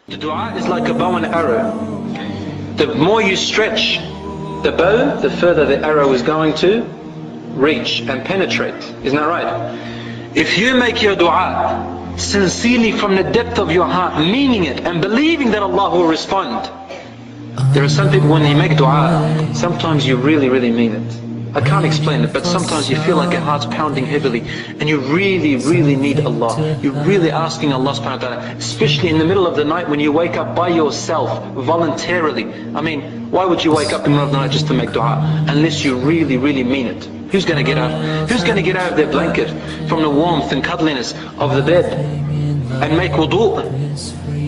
The dua is like a bow and arrow. The more you stretch the bow, the further the arrow is going to reach and penetrate. Isn't that right? If you make your dua sincerely from the depth of your heart, meaning it and believing that Allah will respond. There are some people when they make dua, sometimes you really mean it. I can't explain it, but sometimes you feel like your heart's pounding heavily and you really need Allah. You're really asking Allah subhanahu wa ta'ala, especially in the middle of the night when you wake up by yourself, voluntarily. I mean, why would you wake up in the middle of the night just to make dua? Unless you really mean it. Who's going to get out? Who's going to get out of their blanket from the warmth and cuddliness of the bed and make wudu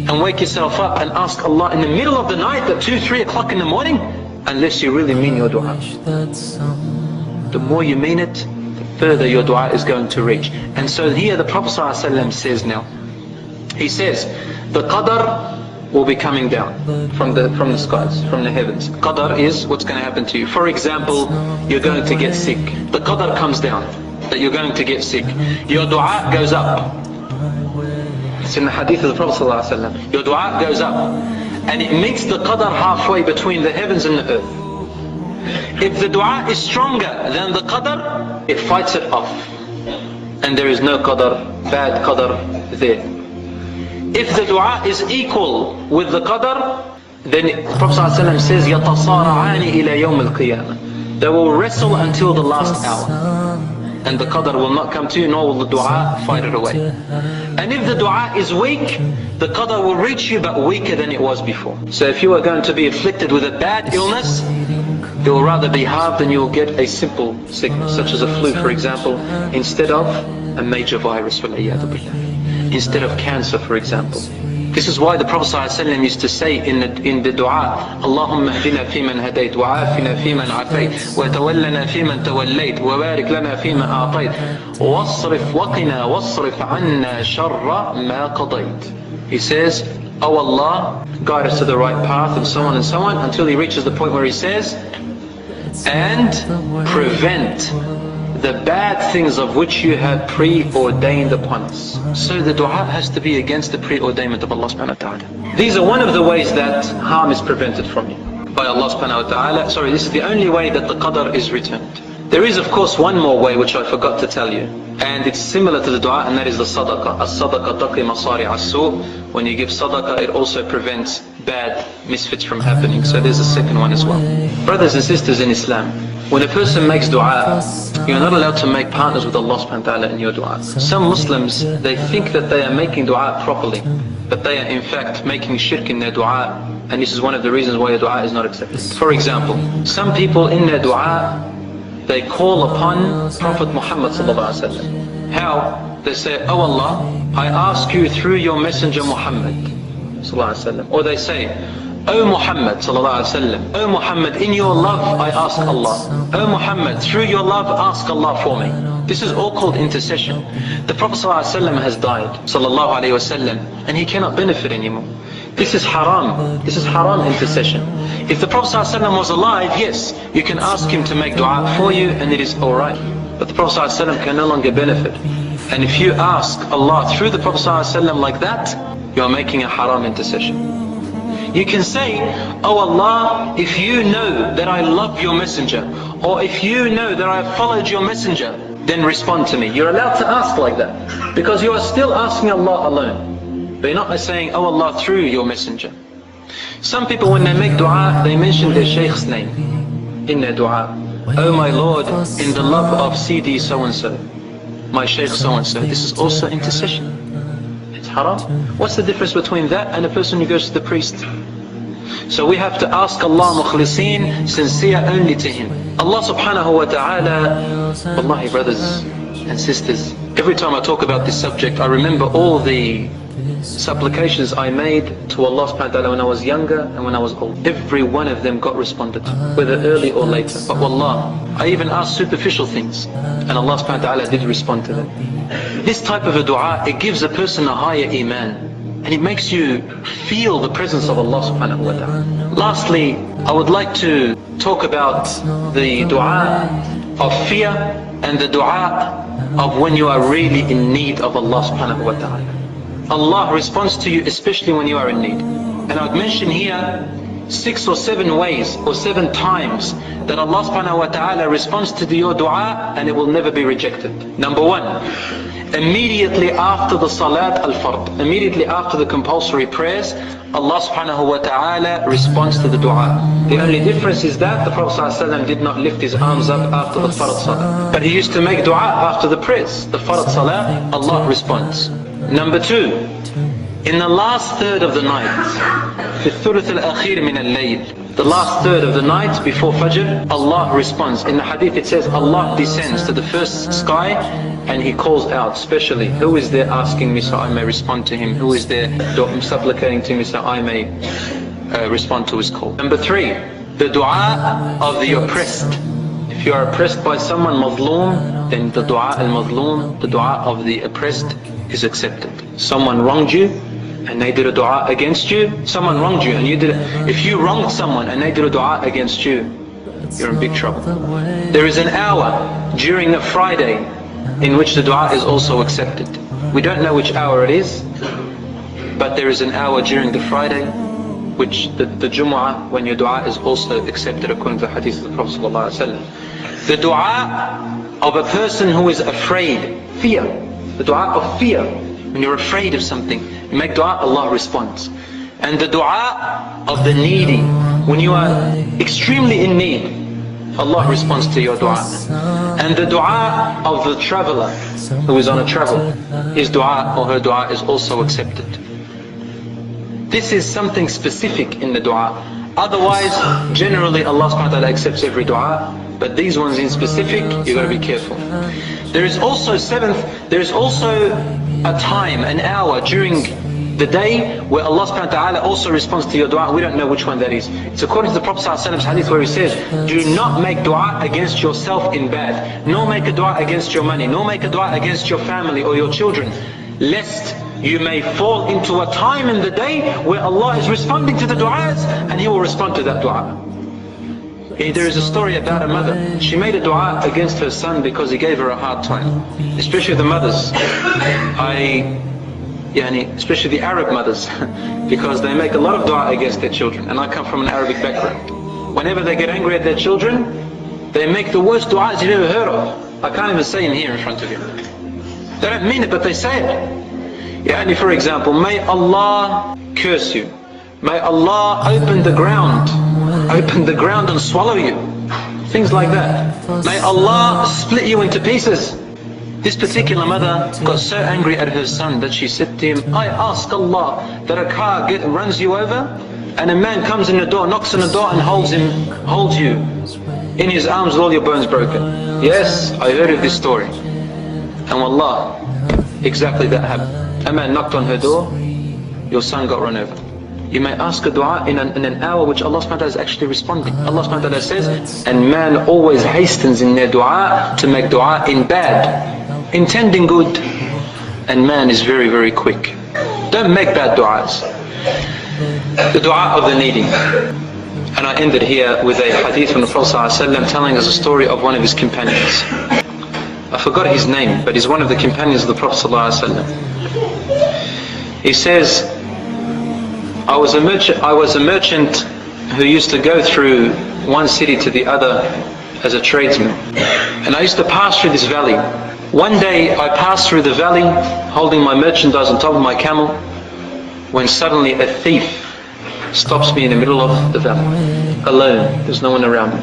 and wake yourself up and ask Allah in the middle of the night at 2-3 o'clock in the morning? Unless you really mean your dua. The more you mean it, the further your dua is going to reach. And so here the Prophet ﷺ says now, he says, the qadar will be coming down from the skies, from the heavens. Qadar is what's going to happen to you. For example, you're going to get sick. The qadar comes down, that you're going to get sick. Your dua goes up. It's in the hadith of the Prophet ﷺ. Your dua goes up. And it meets the qadar halfway between the heavens and the earth. If the dua is stronger than the qadar, it fights it off. And there is no qadar, bad qadar there. If the dua is equal with the qadar, then the Prophet ﷺ says, يَتَصَارَعَانِ إِلَى يَوْمِ الْقِيَامَةِ. They will wrestle until the last hour. And the qadar will not come to you, nor will the dua fight it away. And if the dua is weak, the qadar will reach you, but weaker than it was before. So if you are going to be afflicted with a bad illness, it will rather be halved and you will get a simple sickness, such as a flu, for example, instead of a major virus, instead of cancer, for example. This is why the Prophet ﷺ used to say in the dua, Allahumma hdina fi man hadayt, wa afina fi man afayt, wa tawallana fi man tawallayt, wa barik lana fi ma a'tayt, wasrif waqina wasrif anna sharra ma qadayt. He says, oh Allah, guide us to the right path, and so on, until he reaches the point where he says, and prevent the bad things of which you have preordained upon us. So the dua has to be against the preordainment of Allah subhanahu wa ta'ala. These are one of the ways that harm is prevented from you by Allah subhanahu wa ta'ala. Sorry, this is the only way that the qadar is returned. There is of course one more way which I forgot to tell you, and it's similar to the dua, and that is the sadaqah. As-sadaqah taqi masari as-su'. When you give sadaqah, it also prevents bad misfits from happening. So there's a second one as well. Brothers and sisters in Islam, when a person makes dua, you're not allowed to make partners with Allah subhanahu wa ta'ala in your dua. Some Muslims, they think that they are making dua properly, but they are in fact making shirk in their dua, and this is one of the reasons why your dua is not accepted. For example, some people in their dua, they call upon Prophet Muhammad sallallahu alaihi wasallam. How? They say, oh Allah, I ask you through your messenger Muhammad sallallahu alaihi wasallam. Or they say, oh Muhammad sallallahu alaihi wasallam, oh Muhammad, in your love I ask Allah. Oh Muhammad, through your love ask Allah for me. This is all called intercession. The Prophet sallallahu alaihi wasallam has died, sallallahu alaihi wasallam, and he cannot benefit anymore. This is haram. This is haram intercession. If the Prophet ﷺ was alive, yes, you can ask him to make dua for you and it is alright. But the Prophet ﷺ can no longer benefit. And if you ask Allah through the Prophet ﷺ like that, you are making a haram intercession. You can say, oh Allah, if you know that I love your messenger, or if you know that I have followed your messenger, then respond to me. You're allowed to ask like that, because you are still asking Allah alone. But you're not saying, oh Allah, through your messenger. Some people when they make dua, they mention their Sheikh's name in their dua. Oh my Lord, in the love of CD so-and-so, my Sheikh so-and-so. This is also intercession. It's haram. What's the difference between that and a person who goes to the priest? So we have to ask Allah mukhliseen, sincere only to Him. Allah subhanahu wa ta'ala, wallahi brothers and sisters, every time I talk about this subject, I remember all the supplications I made to Allah subhanahu wa ta'ala when I was younger and when I was old. Every one of them got responded to, whether early or later. But wallah, I even asked superficial things and Allah subhanahu wa ta'ala did respond to them. This type of a dua, it gives a person a higher iman, and it makes you feel the presence of Allah subhanahu wa ta'ala. Lastly, I would like to talk about the dua of fear and the dua of when you are really in need of Allah subhanahu wa ta'ala. Allah responds to you, especially when you are in need. And I'd mention here 6 or 7 ways or 7 times that Allah subhanahu wa ta'ala responds to your dua and it will never be rejected. Number 1, immediately after the salat al-fard, immediately after the compulsory prayers, Allah subhanahu wa ta'ala responds to the dua. The only difference is that the Prophet ﷺ did not lift his arms up after the fard salah, but he used to make dua after the prayers. The fard salah, Allah responds. Number 2, in the last third of the night, في الثلث الأخير من الليل, the last third of the night before Fajr, Allah responds. In the hadith it says Allah descends to the first sky and He calls out specially, who is there asking me so I may respond to him? Who is there supplicating to me so I may respond to his call? Number 3, the dua of the oppressed. If you are oppressed by someone, mazloom, then the dua al-mazloom, the dua of the oppressed, is accepted. Someone wronged you and they did a dua against you. Someone wronged you and you did it. If you wronged someone and they did a dua against you, you're in big trouble. There is an hour during a Friday in which the dua is also accepted. We don't know which hour it is, but there is an hour during the Friday which the Jumu'ah, when your dua is also accepted according to the hadith of the Prophet ﷺ. The dua of a person who is afraid, fear, the dua of fear, when you're afraid of something, you make dua, Allah responds. And the dua of the needy, when you are extremely in need, Allah responds to your dua. And the dua of the traveler who is on a travel, his dua or her dua is also accepted. This is something specific in the dua. Otherwise, generally Allah subhanahu wa ta'ala accepts every dua, but these ones in specific, you've got to be careful. There is also a time, an hour during the day where Allah subhanahu wa ta'ala also responds to your dua. We don't know which one that is. It's according to the Prophet ﷺ's hadith where he says, do not make dua against yourself in bad, nor make a dua against your money, nor make a dua against your family or your children, lest you may fall into a time in the day where Allah is responding to the du'as and He will respond to that dua. There is a story about a mother. She made a dua against her son because he gave her a hard time. Especially the mothers. Especially the Arab mothers, because they make a lot of dua against their children. And I come from an Arabic background. Whenever they get angry at their children, they make the worst du'as you've ever heard of. I can't even say in here in front of you. They don't mean it, but they say it. For example, may Allah curse you. May Allah open the ground and swallow you. Things like that. May Allah split you into pieces. This particular mother got so angry at her son that she said to him, I ask Allah that a car runs you over and a man comes in the door, knocks on the door and holds you in his arms with all your bones broken. Yes, I heard of this story. And wallah, exactly that happened. A man knocked on her door, your son got run over. You may ask a dua in an hour which Allah subhanahu wa ta'ala is actually responding. Allah subhanahu wa ta'ala says, and man always hastens in their dua to make dua in bad, intending good, and man is very, very quick. Don't make bad du'as. The dua of the needy. And I ended here with a hadith from the Prophet ﷺ telling us a story of one of his companions. I forgot his name, but he's one of the companions of the Prophet ﷺ. He says, I was a merchant who used to go through one city to the other as a tradesman. And I used to pass through this valley. One day I passed through the valley holding my merchandise on top of my camel, when suddenly a thief stops me in the middle of the valley, alone, there's no one around me.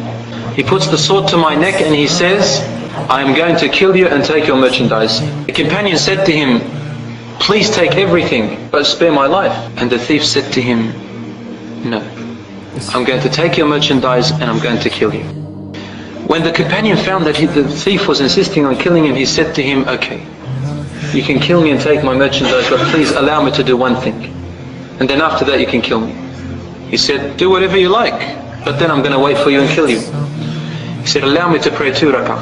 He puts the sword to my neck and he says, I am going to kill you and take your merchandise. The companion said to him, please take everything but spare my life. And the thief said to him, no, I'm going to take your merchandise and I'm going to kill you. When the companion found that the thief was insisting on killing him, he said to him, okay, you can kill me and take my merchandise, but please allow me to do one thing, and then after that you can kill me. He said, do whatever you like, but then I'm going to wait for you and kill you. He said, allow me to pray 2 rak'ah.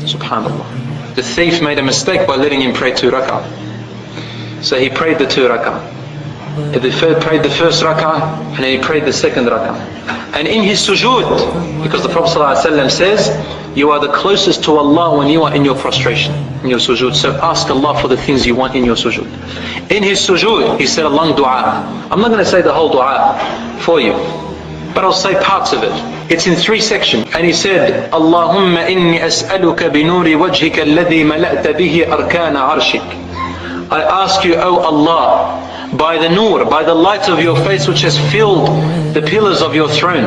Subhanallah. The thief made a mistake by letting him pray 2 rak'ah. So he prayed the 2 rak'ah. He prayed the first rak'ah and then he prayed the second rak'ah. And in his sujood, because the Prophet ﷺ says, you are the closest to Allah when you are in your prostration, in your sujood. So ask Allah for the things you want in your sujood. In his sujood, he said a long dua. I'm not going to say the whole dua for you, but I'll say parts of it. It's in 3 sections. And he said, Allahumma inni as'aluka binuri wajhika alladhi mala'ta bihi arkana arshik. I ask you, O Allah, by the nur, by the light of your face which has filled the pillars of your throne.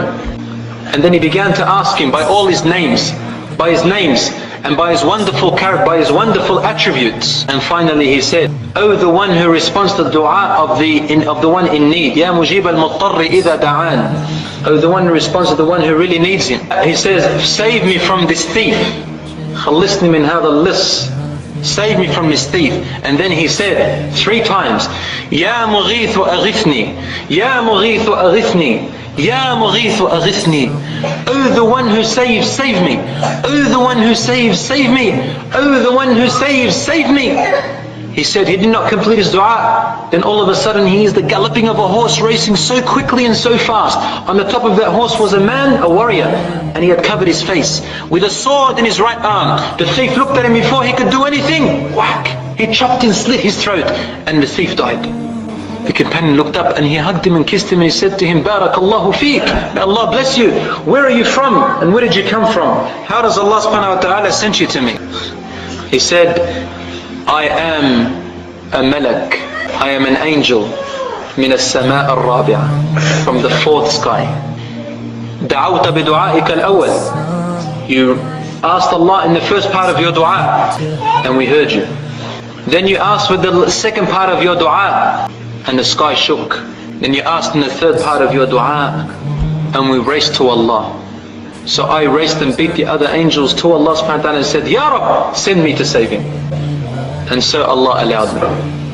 And then he began to ask him by all his names, by his names, and by his wonderful character, by his wonderful attributes. And finally he said, O the one who responds to the dua of the one in need, Ya mujib al-muttarri idha da'an. O the one who responds to the one who really needs him. He says, save me from this thief. Khalisni min hadha al-lis. Save me from this thief. And then he said 3 times, Ya mughithu aghithni, Ya mughithu aghithni, Ya mughithu aghithni. Oh the one who saves, save me. Oh the one who saves, save me. Oh the one who saves, save me. He said he did not complete his dua. Then all of a sudden he is the galloping of a horse racing so quickly and so fast. On the top of that horse was a man, a warrior, and he had covered his face with a sword in his right arm. The thief looked at him before he could do anything. Whack! He chopped and slit his throat, and the thief died. The companion looked up and he hugged him and kissed him and he said to him, Barakallahu feek, may Allah bless you. Where are you from and where did you come from? How does Allah subhanahu wa ta'ala send you to me? He said, I am a malak, I am an angel, min as-sama' al-rabi'a, from the 4th sky. Da'awta bidu'a'ika al-awwal. You asked Allah in the first part of your dua, and we heard you. Then you asked with the second part of your dua, and the sky shook. Then you asked in the 3rd part of your dua, and we raced to Allah. So I raced and beat the other angels to Allah subhanahu wa ta'ala and said, Ya Rabb, send me to save him. And so Allah allowed me.